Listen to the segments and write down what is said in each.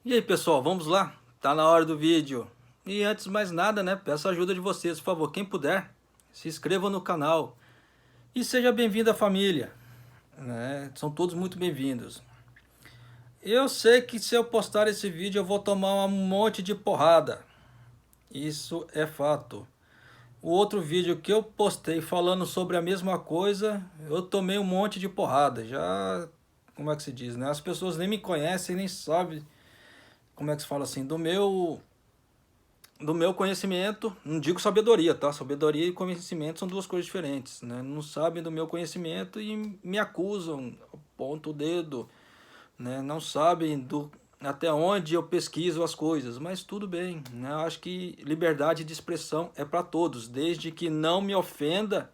E aí pessoal, vamos lá? Tá na hora do vídeo. E antes de mais nada, né, peço a ajuda de vocês, por favor, quem puder, se inscreva no canal e seja bem-vindo à família, né? São todos muito bem-vindos. Eu sei que se eu postar esse vídeo eu vou tomar um monte de porrada, isso é fato. O outro vídeo que eu postei falando sobre a mesma coisa, eu tomei um monte de porrada, já, como é que se diz, né? As pessoas nem me conhecem, nem sabem, como é que se fala assim, do meu conhecimento, não digo sabedoria, tá? Sabedoria e conhecimento são duas coisas diferentes, né? Não sabem do meu conhecimento e me acusam, apontam o dedo, né? Não sabem até onde eu pesquiso as coisas, mas tudo bem, né? Eu acho que liberdade de expressão é para todos, desde que não me ofenda,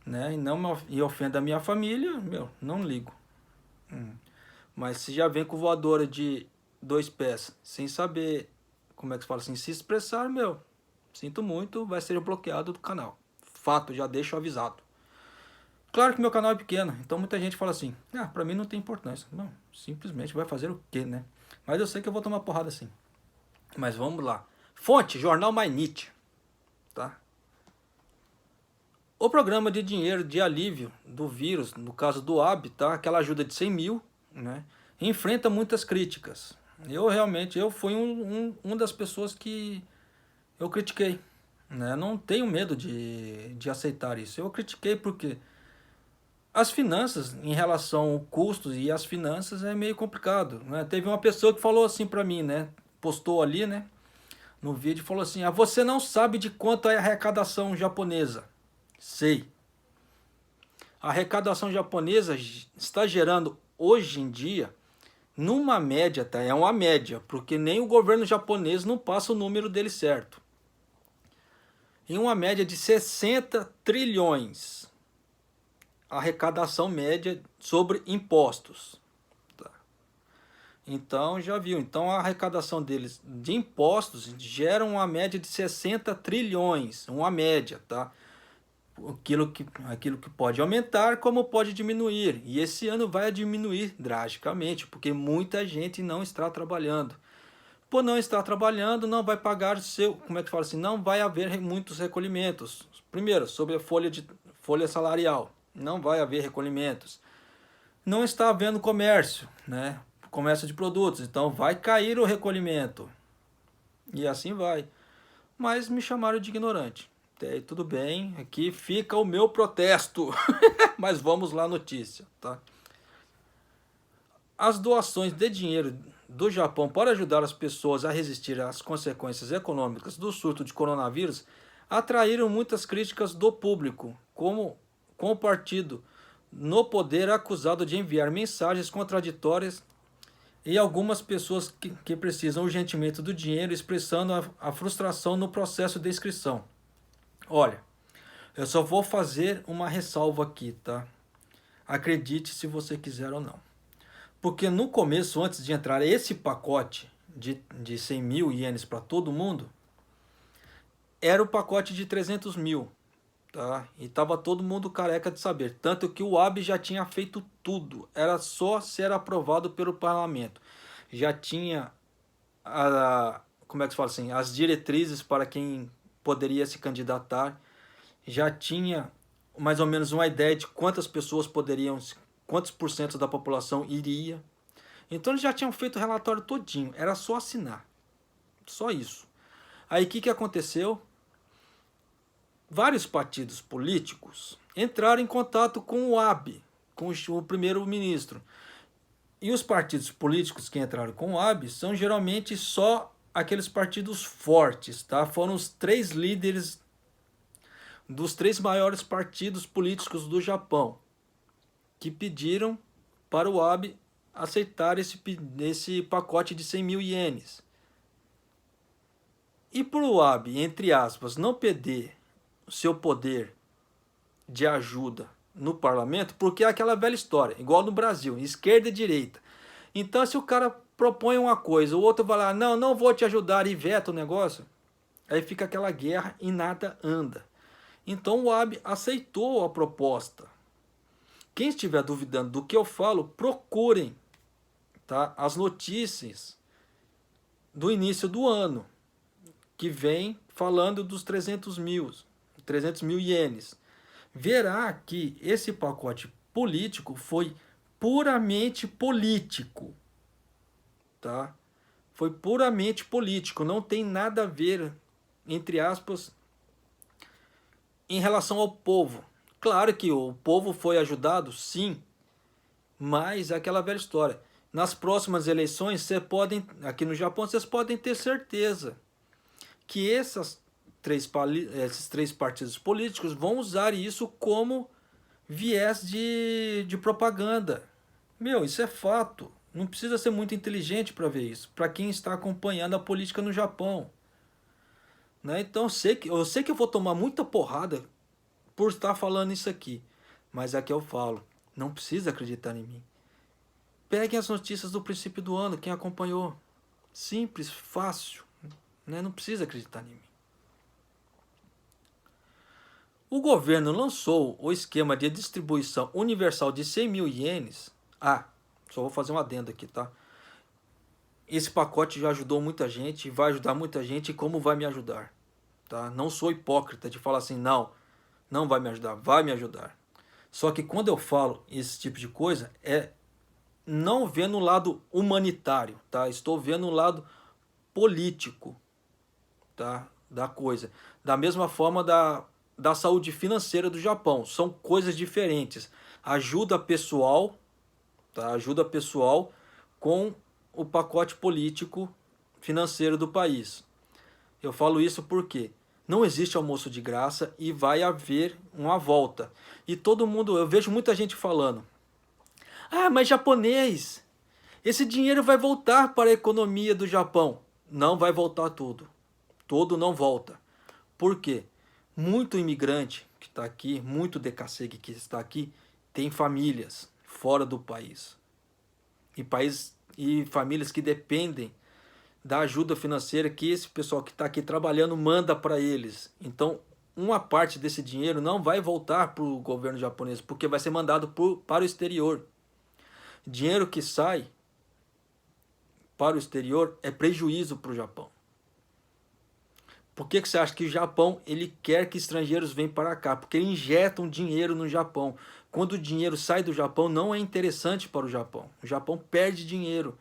né? E não me ofenda a minha família, meu, não ligo. Mas se já vem com voadora de dois pés, sem saber, como é que se fala assim, se expressar, meu, sinto muito, vai ser bloqueado do canal. Fato, já deixo avisado. Claro que meu canal é pequeno, então muita gente fala assim, ah, pra mim não tem importância. Não, simplesmente vai fazer o quê, né? Mas eu sei que eu vou tomar porrada assim. Mas vamos lá. Fonte, Jornal Mainit, tá? O programa de dinheiro de alívio do vírus, no caso do AB, tá? Aquela ajuda de 100 mil, né? Enfrenta muitas críticas. Eu fui um das pessoas que eu critiquei, né? Não tenho medo de aceitar isso. Eu critiquei porque as finanças, em relação ao custos e as finanças, é meio complicado, né? Teve uma pessoa que falou assim pra mim, né? Postou ali, né? No vídeo, falou assim, ah, você não sabe de quanto é a arrecadação japonesa. Sei. A arrecadação japonesa está gerando hoje em dia, numa média, tá? É uma média, porque nem o governo japonês não passa o número dele certo. Em uma média de 60 trilhões, a arrecadação média sobre impostos. Tá? Então já viu, então a arrecadação deles de impostos gera uma média de 60 trilhões, uma média, tá? Aquilo que pode aumentar, como pode diminuir. E esse ano vai diminuir drasticamente, porque muita gente não está trabalhando. Por não estar trabalhando, não vai pagar seu, como é que fala assim, não vai haver muitos recolhimentos. Primeiro, sobre a folha salarial, não vai haver recolhimentos. Não está havendo comércio, né? Comércio de produtos, então vai cair o recolhimento. E assim vai. Mas me chamaram de ignorante. Até tudo bem, aqui fica o meu protesto. Mas vamos lá, notícia, tá? As doações de dinheiro do Japão para ajudar as pessoas a resistir às consequências econômicas do surto de coronavírus atraíram muitas críticas do público, como com o partido no poder acusado de enviar mensagens contraditórias e algumas pessoas que precisam urgentemente do dinheiro expressando a frustração no processo de inscrição. Olha, eu só vou fazer uma ressalva aqui, tá? Acredite se você quiser ou não. Porque no começo, antes de entrar esse pacote de 100 mil ienes para todo mundo, era o pacote de 300 mil. Tá? E estava todo mundo careca de saber. Tanto que o AB já tinha feito tudo. Era só ser aprovado pelo parlamento. Já tinha, como é que se fala assim, as diretrizes para quem poderia se candidatar. Já tinha mais ou menos uma ideia de quantas pessoas poderiam, quantos por cento da população iria. Então eles já tinham feito o relatório todinho, era só assinar. Só isso. Aí o que aconteceu? Vários partidos políticos entraram em contato com o AB, com o primeiro-ministro. E os partidos políticos que entraram com o AB são geralmente só aqueles partidos fortes, tá? Foram os três líderes dos três maiores partidos políticos do Japão que pediram para o AB aceitar esse pacote de 100 mil ienes. E por o AB, entre aspas, não perder o seu poder de ajuda no parlamento, porque é aquela velha história, igual no Brasil, esquerda e direita. Então se o cara propõe uma coisa, o outro vai lá, não, não vou te ajudar e veta o negócio, aí fica aquela guerra e nada anda. Então o AB aceitou a proposta. Quem estiver duvidando do que eu falo, procurem, tá? As notícias do início do ano, que vem falando dos 300 mil ienes, verá que esse pacote político foi puramente político, tá? Foi puramente político, não tem nada a ver, entre aspas, em relação ao povo. Claro que o povo foi ajudado, sim, mas é aquela velha história. Nas próximas eleições, aqui no Japão, vocês podem ter certeza que esses três partidos políticos vão usar isso como viés de propaganda. Meu, isso é fato. Não precisa ser muito inteligente para ver isso. Para quem está acompanhando a política no Japão. Né? Então eu sei que eu vou tomar muita porrada por estar falando isso aqui. Mas aqui eu falo. Não precisa acreditar em mim. Peguem as notícias do princípio do ano, quem acompanhou. Simples, fácil. Né? Não precisa acreditar em mim. O governo lançou o esquema de distribuição universal de 100 mil ienes. Só vou fazer um adendo aqui, tá? Esse pacote já ajudou muita gente, vai ajudar muita gente, e como vai me ajudar? Tá? Não sou hipócrita de falar assim, não vai me ajudar, vai me ajudar. Só que quando eu falo esse tipo de coisa, não vendo o lado humanitário, tá? Estou vendo o lado político, tá? Da coisa. Da mesma forma da saúde financeira do Japão. São coisas diferentes. Ajuda pessoal, tá? Ajuda pessoal com o pacote político financeiro do país. Eu falo isso porque não existe almoço de graça e vai haver uma volta. E todo mundo, eu vejo muita gente falando: mas japonês, esse dinheiro vai voltar para a economia do Japão. Não vai voltar tudo. Todo não volta. Por quê? Muito imigrante que está aqui, muito decassegue que está aqui, tem famílias fora do país. E famílias que dependem da ajuda financeira que esse pessoal que está aqui trabalhando manda para eles. Então, uma parte desse dinheiro não vai voltar para o governo japonês, porque vai ser mandado para o exterior. Dinheiro que sai para o exterior é prejuízo para o Japão. Por que você acha que o Japão ele quer que estrangeiros venham para cá? Porque injetam dinheiro no Japão. Quando o dinheiro sai do Japão, não é interessante para o Japão. O Japão perde dinheiro.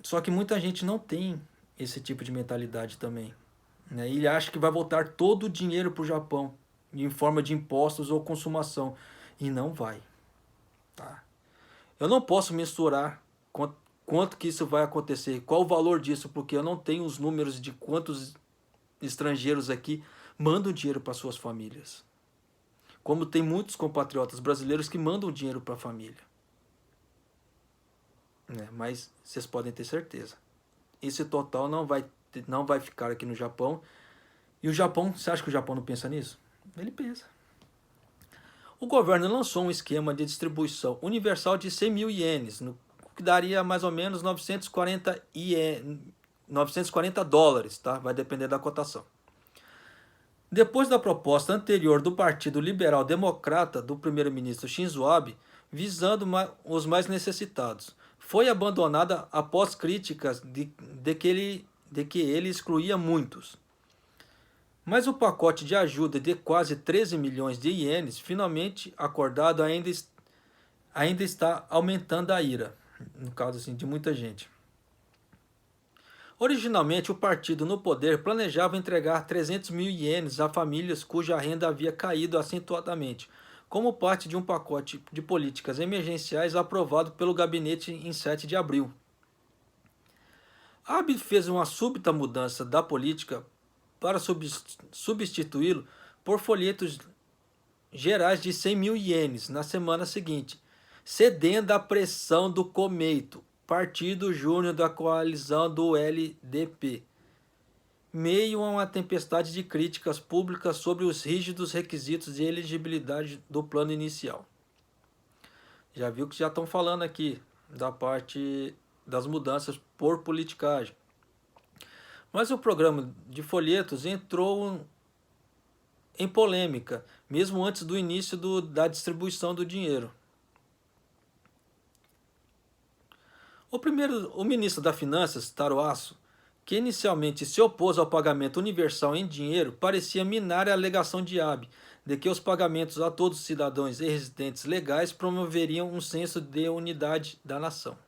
Só que muita gente não tem esse tipo de mentalidade também. Né? Ele acha que vai voltar todo o dinheiro para o Japão, em forma de impostos ou consumação. E não vai. Tá? Eu não posso mensurar quanto que isso vai acontecer, qual o valor disso, porque eu não tenho os números de quantos estrangeiros aqui mandam dinheiro para suas famílias. Como tem muitos compatriotas brasileiros que mandam dinheiro para a família. Mas vocês podem ter certeza. Esse total não vai ficar aqui no Japão. E o Japão, você acha que o Japão não pensa nisso? Ele pensa. O governo lançou um esquema de distribuição universal de 100 mil ienes, que daria mais ou menos 940 dólares, tá? Vai depender da cotação. Depois da proposta anterior do Partido Liberal Democrata do primeiro-ministro Shinzo Abe, visando os mais necessitados, foi abandonada após críticas de que ele excluía muitos. Mas o pacote de ajuda de quase 13 milhões de ienes, finalmente acordado, ainda está aumentando a ira, no caso assim, de muita gente. Originalmente, o partido no poder planejava entregar 300 mil ienes a famílias cuja renda havia caído acentuadamente, como parte de um pacote de políticas emergenciais aprovado pelo gabinete em 7 de abril. Abe fez uma súbita mudança da política para substituí-lo por folhetos gerais de 100 mil ienes na semana seguinte, cedendo à pressão do Komeito, partido júnior da coalizão do LDP, meio a uma tempestade de críticas públicas sobre os rígidos requisitos de elegibilidade do plano inicial. Já viu que já estão falando aqui da parte das mudanças por politicagem. Mas o programa de folhetos entrou em polêmica, mesmo antes do início da distribuição do dinheiro. O ministro das Finanças, Taro Aso, que inicialmente se opôs ao pagamento universal em dinheiro, parecia minar a alegação de Abe de que os pagamentos a todos os cidadãos e residentes legais promoveriam um senso de unidade da nação.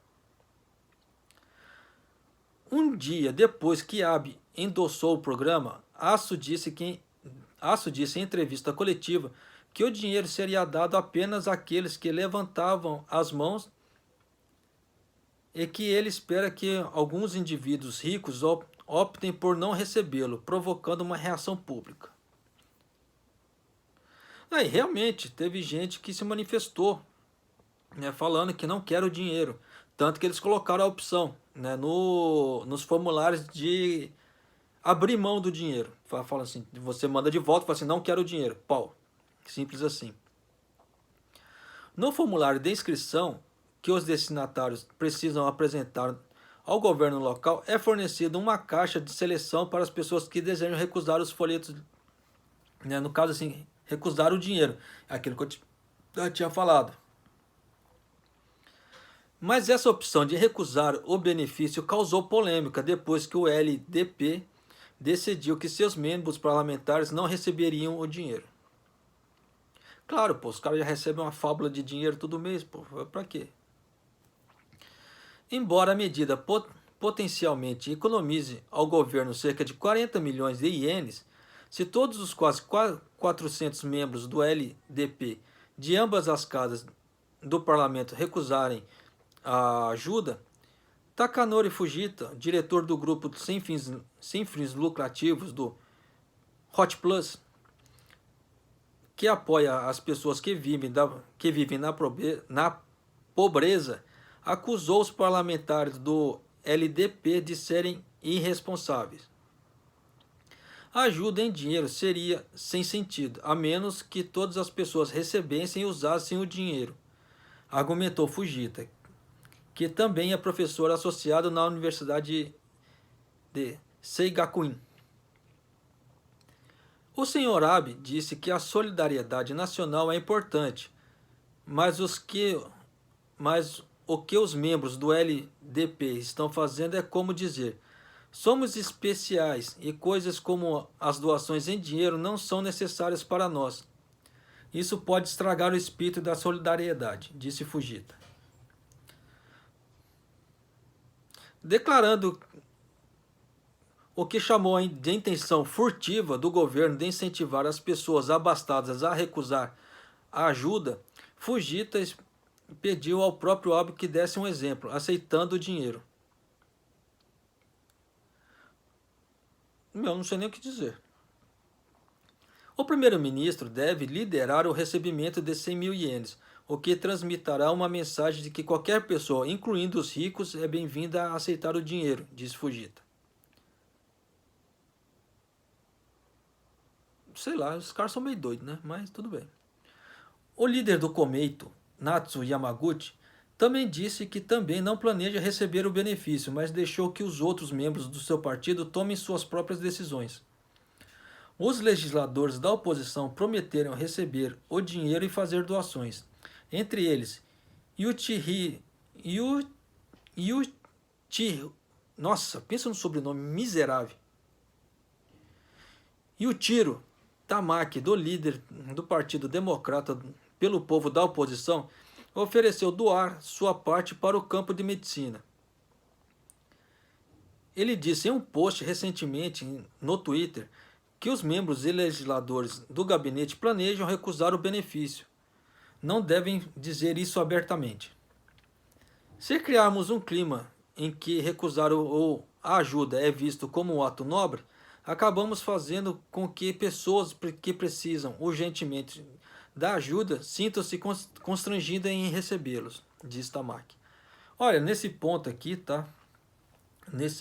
Um dia depois que Abe endossou o programa, Aso disse em entrevista coletiva que o dinheiro seria dado apenas àqueles que levantavam as mãos e que ele espera que alguns indivíduos ricos optem por não recebê-lo, provocando uma reação pública. Aí realmente teve gente que se manifestou, né, falando que não quer o dinheiro, tanto que eles colocaram a opção, né, nos formulários de abrir mão do dinheiro. Fala assim, você manda de volta, fala assim, não quero o dinheiro, pau, simples assim. No formulário de inscrição que os destinatários precisam apresentar ao governo local, é fornecida uma caixa de seleção para as pessoas que desejam recusar os folhetos, né, no caso assim, recusar o dinheiro, aquilo que eu já tinha falado. Mas essa opção de recusar o benefício causou polêmica depois que o LDP decidiu que seus membros parlamentares não receberiam o dinheiro. Claro, pô, os caras já recebem uma fábula de dinheiro todo mês, pô, pra quê? Embora a medida potencialmente economize ao governo cerca de 40 milhões de ienes, se todos os quase 400 membros do LDP de ambas as casas do parlamento recusarem a ajuda, Takanori Fujita, diretor do grupo sem fins lucrativos do Hot Plus, que apoia as pessoas que vivem na pobreza, acusou os parlamentares do LDP de serem irresponsáveis. A ajuda em dinheiro seria sem sentido, a menos que todas as pessoas recebessem e usassem o dinheiro, argumentou Fujita, que também é professor associado na Universidade de Seigakuin. O Sr. Abe disse que a solidariedade nacional é importante, mas o que os membros do LDP estão fazendo é como dizer: somos especiais e coisas como as doações em dinheiro não são necessárias para nós. Isso pode estragar o espírito da solidariedade, disse Fujita. Declarando o que chamou de intenção furtiva do governo de incentivar as pessoas abastadas a recusar a ajuda, Fujita pediu ao próprio Abe que desse um exemplo, aceitando o dinheiro. Eu não sei nem o que dizer. O primeiro-ministro deve liderar o recebimento de 100 mil ienes, o que transmitirá uma mensagem de que qualquer pessoa, incluindo os ricos, é bem-vinda a aceitar o dinheiro, disse Fujita. Sei lá, os caras são meio doidos, né? Mas tudo bem. O líder do Komeito, Natsu Yamaguchi, também disse que também não planeja receber o benefício, mas deixou que os outros membros do seu partido tomem suas próprias decisões. Os legisladores da oposição prometeram receber o dinheiro e fazer doações. Entre eles, nossa, pensa no sobrenome miserável. Yuichiro Tamaki, do líder do Partido Democrata pelo Povo da oposição, ofereceu doar sua parte para o campo de medicina. Ele disse em um post recentemente no Twitter que os membros e legisladores do gabinete planejam recusar o benefício. Não devem dizer isso abertamente. Se criarmos um clima em que recusar a ajuda é visto como um ato nobre, acabamos fazendo com que pessoas que precisam urgentemente da ajuda sintam-se constrangidas em recebê-los, diz Tamaki. Olha, nesse ponto aqui, tá?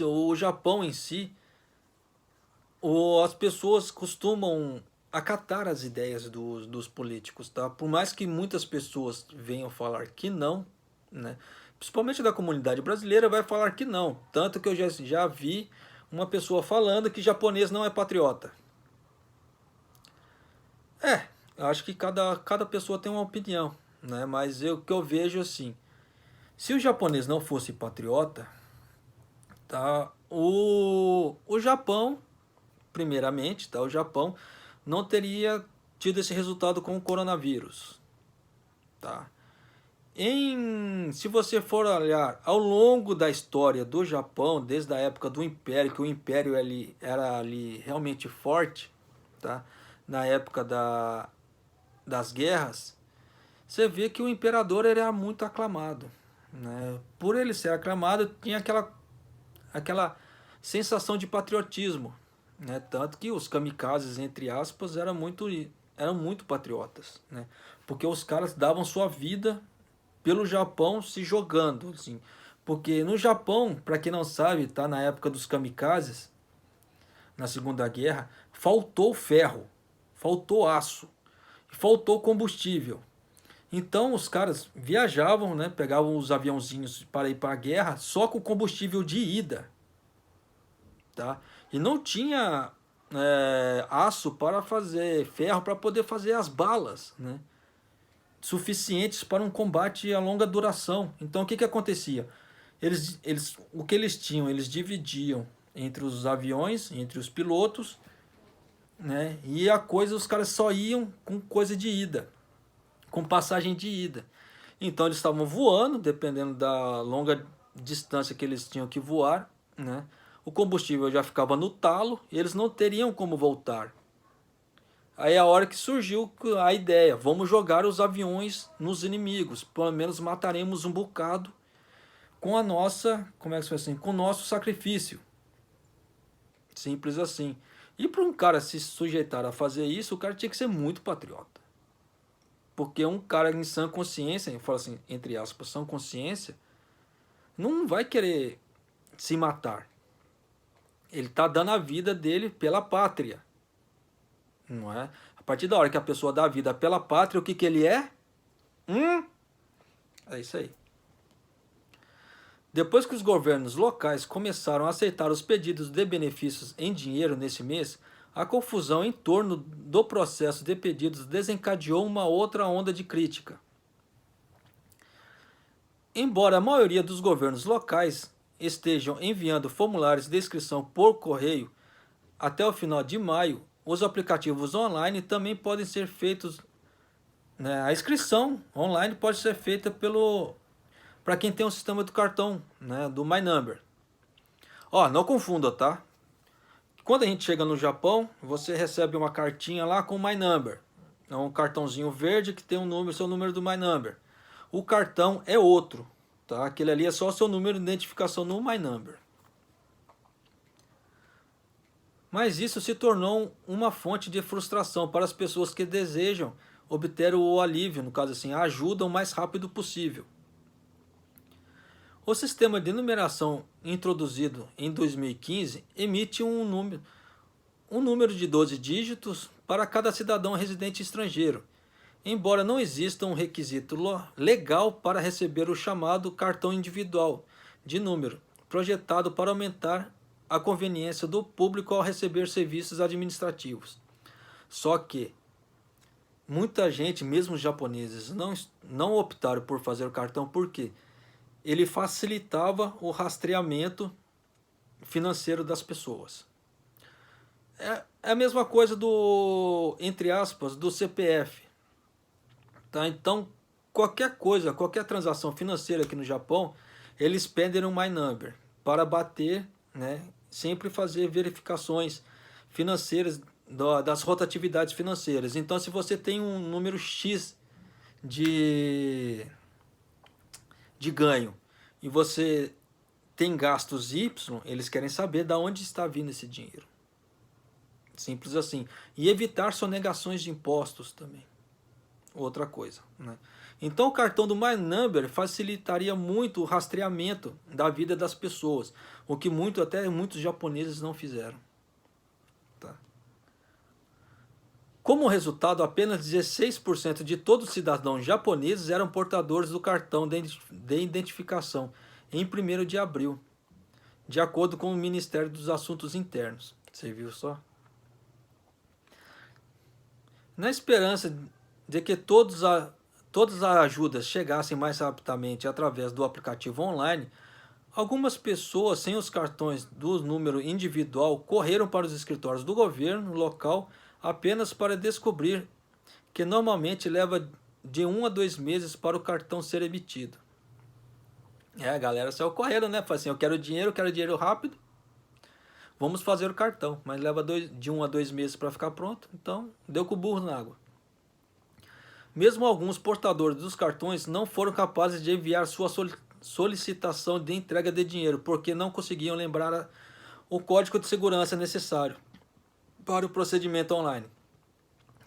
O Japão em si, as pessoas costumam acatar as ideias dos políticos, tá? Por mais que muitas pessoas venham falar que não, né? Principalmente da comunidade brasileira vai falar que não. Tanto que eu já vi uma pessoa falando que japonês não é patriota. Eu acho que cada pessoa tem uma opinião, né? Mas o que eu vejo assim, Se o japonês não fosse patriota, tá? O Japão, primeiramente, tá? O Japão não teria tido esse resultado com o coronavírus, tá? Se você for olhar ao longo da história do Japão, desde a época do Império, que o Império era ali realmente forte, tá? Na época das guerras, você vê que o imperador era muito aclamado, né? Por ele ser aclamado, tinha aquela sensação de patriotismo, né? Tanto que os kamikazes, entre aspas, eram muito patriotas, né? Porque os caras davam sua vida pelo Japão se jogando, assim. Porque no Japão, para quem não sabe, tá na época dos kamikazes, na Segunda Guerra, faltou ferro, faltou aço, faltou combustível. Então os caras viajavam, né, pegavam os aviãozinhos para ir para a guerra só com combustível de ida, tá? E não tinha aço para fazer ferro para poder fazer as balas, né? Suficientes para um combate a longa duração. Então o que acontecia? O que eles tinham, eles dividiam entre os aviões, entre os pilotos, né? E os caras só iam com coisa de ida, com passagem de ida. Então eles estavam voando, dependendo da longa distância que eles tinham que voar, né? O combustível já ficava no talo e eles não teriam como voltar. Aí é a hora que surgiu a ideia, vamos jogar os aviões nos inimigos, pelo menos mataremos um bocado com a nossa, como é que se faz assim, com o nosso sacrifício. Simples assim. E para um cara se sujeitar a fazer isso, o cara tinha que ser muito patriota. Porque um cara em sã consciência, eu falo assim, entre aspas, sã consciência, não vai querer se matar. Ele está dando a vida dele pela pátria. Não é? A partir da hora que a pessoa dá a vida pela pátria, o que ele é? É isso aí. Depois que os governos locais começaram a aceitar os pedidos de benefícios em dinheiro nesse mês, a confusão em torno do processo de pedidos desencadeou uma outra onda de crítica. Embora a maioria dos governos locais estejam enviando formulários de inscrição por correio até o final de maio, os aplicativos online também podem ser feitos, né? A inscrição online pode ser feita para quem tem um sistema do cartão, né, do My Number. Ó, não confunda, tá? Quando a gente chega no Japão, você recebe uma cartinha lá com o My Number. É um cartãozinho verde que tem seu número do My Number. O cartão é outro, tá? Aquele ali é só o seu número de identificação no My Number. Mas isso se tornou uma fonte de frustração para as pessoas que desejam obter o alívio, no caso assim, a ajuda o mais rápido possível. O sistema de numeração introduzido em 2015 emite um número de 12 dígitos para cada cidadão residente estrangeiro, embora não exista um requisito legal para receber o chamado cartão individual de número, projetado para aumentar a conveniência do público ao receber serviços administrativos. Só que muita gente, mesmo os japoneses, não optaram por fazer o cartão porque ele facilitava o rastreamento financeiro das pessoas. É a mesma coisa entre aspas, do CPF. Tá? Então, qualquer coisa, qualquer transação financeira aqui no Japão, eles pedem um My Number para bater, né, sempre fazer verificações financeiras das rotatividades financeiras. Então, se você tem um número X de ganho e você tem gastos Y, eles querem saber de onde está vindo esse dinheiro. Simples assim. E evitar sonegações de impostos também. Outra coisa, né? Então o cartão do My Number facilitaria muito o rastreamento da vida das pessoas, o que até muitos japoneses não fizeram. Tá? Como resultado, apenas 16% de todos os cidadãos japoneses eram portadores do cartão de identificação em 1º de abril, de acordo com o Ministério dos Assuntos Internos. Você viu só? Na esperança de que todos todas as ajudas chegassem mais rapidamente através do aplicativo online, algumas pessoas sem os cartões do número individual correram para os escritórios do governo local apenas para descobrir que normalmente leva de 1 a 2 meses para o cartão ser emitido. A galera saiu correndo, né? Falei assim, eu quero dinheiro rápido, vamos fazer o cartão, mas leva de 1 a 2 meses para ficar pronto, então deu com o burro na água. Mesmo alguns portadores dos cartões não foram capazes de enviar sua solicitação de entrega de dinheiro, porque não conseguiam lembrar o código de segurança necessário para o procedimento online.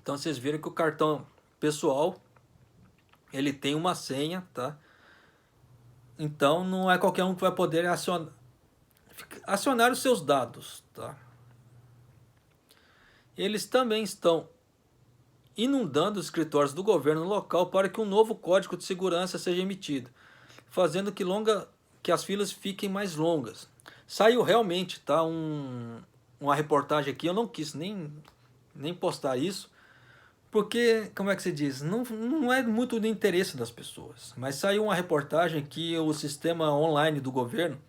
Então vocês viram que o cartão pessoal, ele tem uma senha, tá? Então não é qualquer um que vai poder acionar os seus dados, tá? Eles também estão inundando os escritórios do governo local para que um novo código de segurança seja emitido, fazendo que as filas fiquem mais longas. Saiu realmente, tá, uma reportagem aqui, eu não quis nem postar isso, porque, como é que se diz, não é muito do interesse das pessoas, mas saiu uma reportagem que o sistema online do governo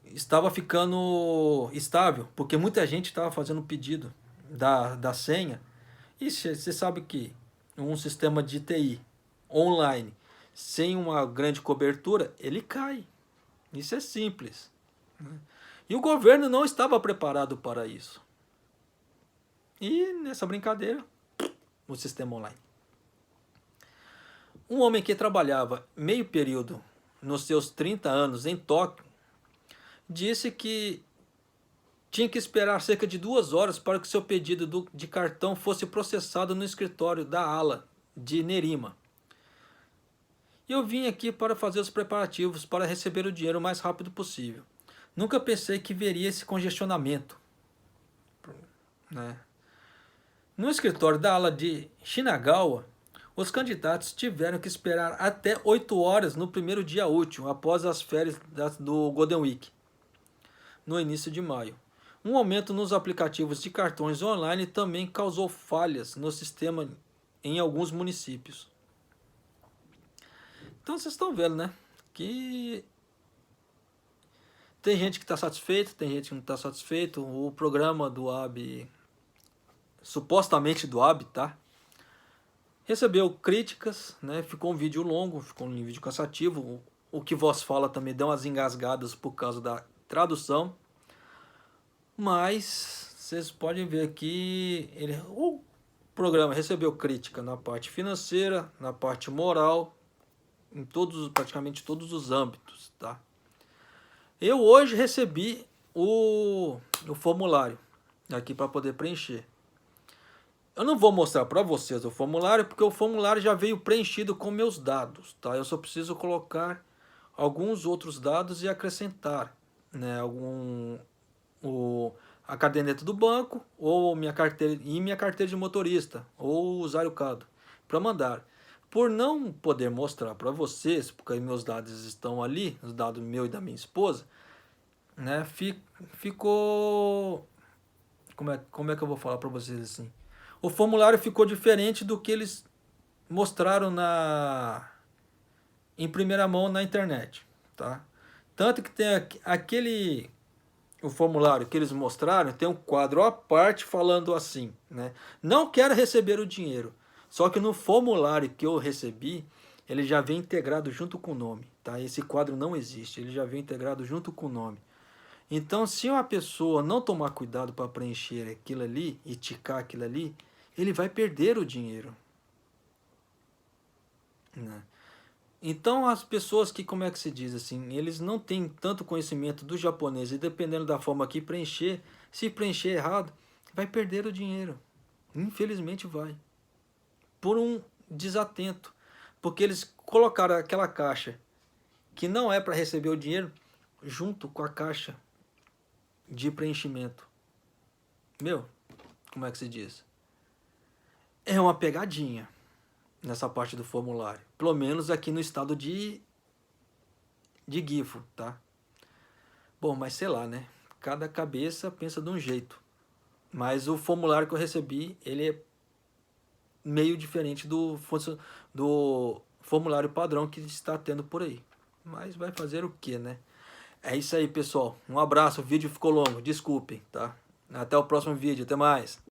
estava ficando estável, porque muita gente estava fazendo pedido da senha, e você sabe que um sistema de TI online sem uma grande cobertura, ele cai. Isso é simples. E o governo não estava preparado para isso. E nessa brincadeira, o sistema online. Um homem que trabalhava meio período nos seus 30 anos em Tóquio disse que tinha que esperar cerca de 2 horas para que seu pedido de cartão fosse processado no escritório da ALA de Nerima. Eu vim aqui para fazer os preparativos para receber o dinheiro o mais rápido possível. Nunca pensei que veria esse congestionamento, né? No escritório da ala de Shinagawa, os candidatos tiveram que esperar até 8 horas no primeiro dia útil, após as férias do Golden Week, no início de maio. Um aumento nos aplicativos de cartões online também causou falhas no sistema em alguns municípios. Então vocês estão vendo, né? Que tem gente que está satisfeito, tem gente que não está satisfeito. O programa do AB, supostamente do AB, tá? Recebeu críticas, né? Ficou um vídeo longo, ficou um vídeo cansativo. O que vos fala também deu umas engasgadas por causa da tradução. Mas vocês podem ver que o programa recebeu crítica na parte financeira, na parte moral, em praticamente todos os âmbitos, tá? Eu hoje recebi o formulário aqui para poder preencher. Eu não vou mostrar para vocês o formulário, porque o formulário já veio preenchido com meus dados, tá? Eu só preciso colocar alguns outros dados e acrescentar, né, a caderneta do banco, ou minha carteira de motorista, ou usar o CAD para mandar. Por não poder mostrar para vocês, porque meus dados estão ali, os dados meu e da minha esposa, né, ficou... Como é que eu vou falar para vocês assim? O formulário ficou diferente do que eles mostraram em primeira mão na internet, tá? Tanto que tem o formulário que eles mostraram, tem um quadro à parte falando assim, né? Não quero receber o dinheiro. Só que no formulário que eu recebi, ele já vem integrado junto com o nome, tá? Esse quadro não existe, ele já vem integrado junto com o nome. Então, se uma pessoa não tomar cuidado para preencher aquilo ali e ticar aquilo ali, ele vai perder o dinheiro, né? Então, as pessoas que, como é que se diz assim, eles não têm tanto conhecimento do japonês e dependendo da forma que preencher, se preencher errado, vai perder o dinheiro. Infelizmente vai. Por um desatento. Porque eles colocaram aquela caixa que não é para receber o dinheiro junto com a caixa de preenchimento. Como é que se diz? É uma pegadinha nessa parte do formulário. Pelo menos aqui no estado de Gifu, tá? Bom, mas sei lá, né? Cada cabeça pensa de um jeito. Mas o formulário que eu recebi, ele é meio diferente do formulário padrão que está tendo por aí. Mas vai fazer o que, né? É isso aí, pessoal. Um abraço, o vídeo ficou longo, desculpem, tá? Até o próximo vídeo, até mais.